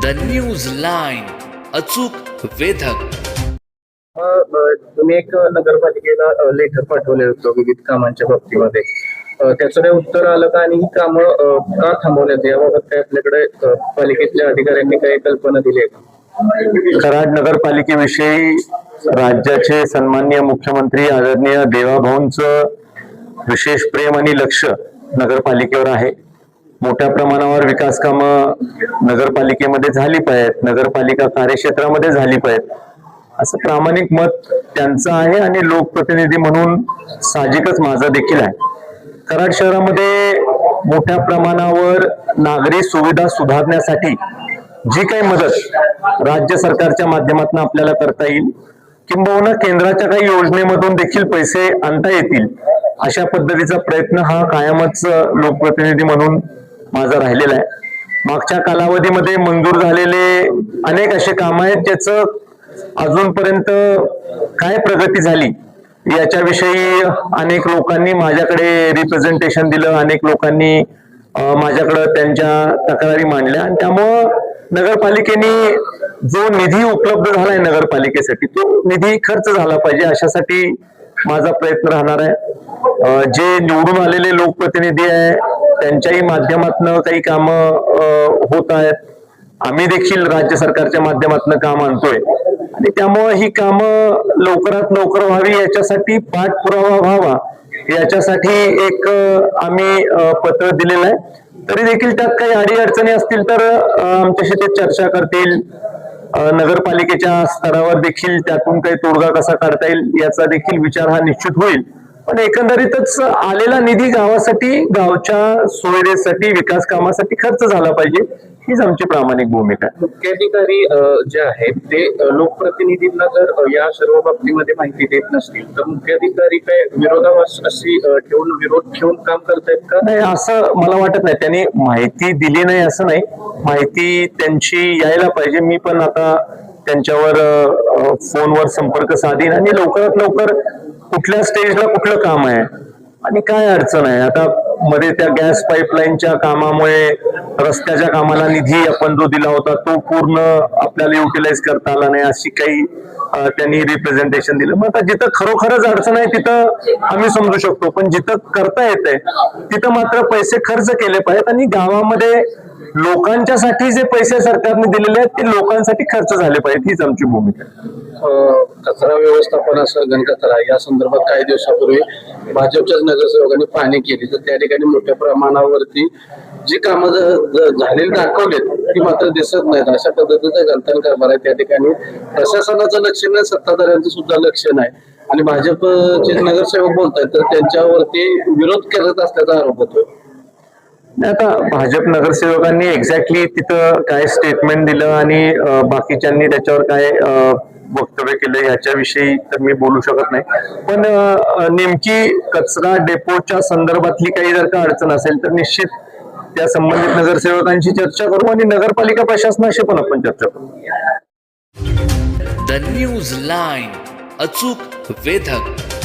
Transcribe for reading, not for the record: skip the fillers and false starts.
News line, अचूक वेधक. तुम्ही एक नगरपालिकेला लेटर पाठवले होतं विविध कामांच्या बाबतीमध्ये. त्याचं काही उत्तर आलं का आणि ही कामं का थांबवण्यात याबाबत काय आपल्याकडे पालिकेतल्या अधिकाऱ्यांनी काही कल्पना दिली आहे का? कराड नगरपालिकेविषयी राज्याचे सन्माननीय मुख्यमंत्री आदरणीय देवाभाऊंचं विशेष प्रेम आणि लक्ष नगरपालिकेवर आहे. मोठ्या प्रमाणावर विकास कामं नगरपालिकेमध्ये झाली पाहिजेत, नगरपालिका कार्यक्षेत्रामध्ये झाली पाहिजेत, असं प्रामाणिक मत त्यांचं आहे आणि लोकप्रतिनिधी म्हणून साहजिकच माझं देखील आहे. कराड शहरामध्ये मोठ्या प्रमाणावर नागरी सुविधा सुधारण्यासाठी जी काही मदत राज्य सरकारच्या माध्यमातून आपल्याला करता येईल किंबहुना केंद्राच्या काही योजनेमधून देखील पैसे आणता येतील अशा पद्धतीचा प्रयत्न हा कायमच लोकप्रतिनिधी म्हणून माझा राहिलेला आहे. मागच्या कालावधीमध्ये मंजूर झालेले अनेक असे काम आहेत ज्याचं अजूनपर्यंत काय प्रगती झाली याच्याविषयी अनेक लोकांनी माझ्याकडे रिप्रेझेंटेशन दिलं, अनेक लोकांनी माझ्याकडे त्यांच्या तक्रारी मांडल्या आणि त्यामुळं नगरपालिकेने जो निधी उपलब्ध झालाय नगरपालिकेसाठी तो निधी खर्च झाला पाहिजे अशासाठी माझा प्रयत्न राहणार आहे. जे निवडून आलेले लोकप्रतिनिधी आहे त्यांच्याही माध्यमातून काही कामं होत आहेत. आम्ही देखील राज्य सरकारच्या माध्यमातून काम आणतोय आणि त्यामुळे ही कामं लवकरात लवकर व्हावी याच्यासाठी पाठपुरावा व्हावा याच्यासाठी एक आम्ही पत्र दिलेलं आहे. तरी देखील त्यात काही अडीअडचणी असतील तर आमच्याशी ते चर्चा करतील. नगरपालिकेच्या स्तरावर देखील त्यातून काही तोडगा कसा काढता येईल याचा देखील विचार हा निश्चित होईल. पण एकंदरीतच आलेला निधी गावासाठी, गावच्या सुविधेसाठी, विकास कामासाठी खर्च झाला पाहिजे हीच आमची प्रामाणिक भूमिका आहे. मुख्याधिकारी जे आहेत ते लोकप्रतिनिधींना जर या सर्व बाबतीमध्ये माहिती देत नसतील तर मुख्याधिकारी काय विरोधाभास अशी विरोध ठेवून काम करतायत का? नाही, असं मला वाटत नाही. त्यांनी माहिती दिली नाही असं नाही, माहिती त्यांची यायला पाहिजे. मी पण आता त्यांच्यावर फोनवर संपर्क साधीन आणि लवकरात लवकर कुठल्या स्टेजला कुठलं काम आहे आणि काय अडचण आहे. आता मध्ये त्या गॅस पाईपलाईनच्या कामामुळे रस्त्याच्या कामाला निधी आपण जो दिला होता तो पूर्ण आपल्याला युटिलाइज करता आला नाही अशी काही त्यांनी रिप्रेझेंटेशन दिलं. मग आता जिथं खरोखरच अडचण आहे तिथं आम्ही समजू शकतो, पण जिथं करता येतंय तिथं मात्र पैसे खर्च केले पाहिजेत आणि गावामध्ये लोकांच्यासाठी जे पैसे सरकारने दिलेले आहेत ते लोकांसाठी खर्च झाले पाहिजेत हीच आमची भूमिका आहे. कचरा व्यवस्थापनासह घनकचरा या संदर्भात काही दिवसापूर्वी भाजपच्याच नगरसेवकांनी पाहणी केली तर त्या ठिकाणी मोठ्या प्रमाणावरती जी कामं झालेली दाखवलेत ती मात्र दिसत नाहीत. अशा पद्धतीचा गंतन कारभार आहे त्या ठिकाणी. प्रशासनाचं लक्ष नाही, सत्ताधाऱ्यांचं सुद्धा लक्ष नाही आणि भाजपचे नगरसेवक बोलतायत तर त्यांच्यावरती विरोध करत असल्याचा आरोप होतो. आता भाजप नगरसेवकांनी एक्झॅक्टली तिथं काय स्टेटमेंट दिलं आणि बाकीच्यांनी त्याच्यावर काय वक्तव्य केलं याच्याविषयी तर मी बोलू शकत नाही. पण नेमकी कचरा डेपोच्या संदर्भातली काही जर का अडचण असेल तर निश्चित त्या संबंधित नगरसेवकांशी चर्चा करू आणि नगरपालिका प्रशासनाशी पण आपण चर्चा करू. न्यूज लाईन, अचूक वेधक.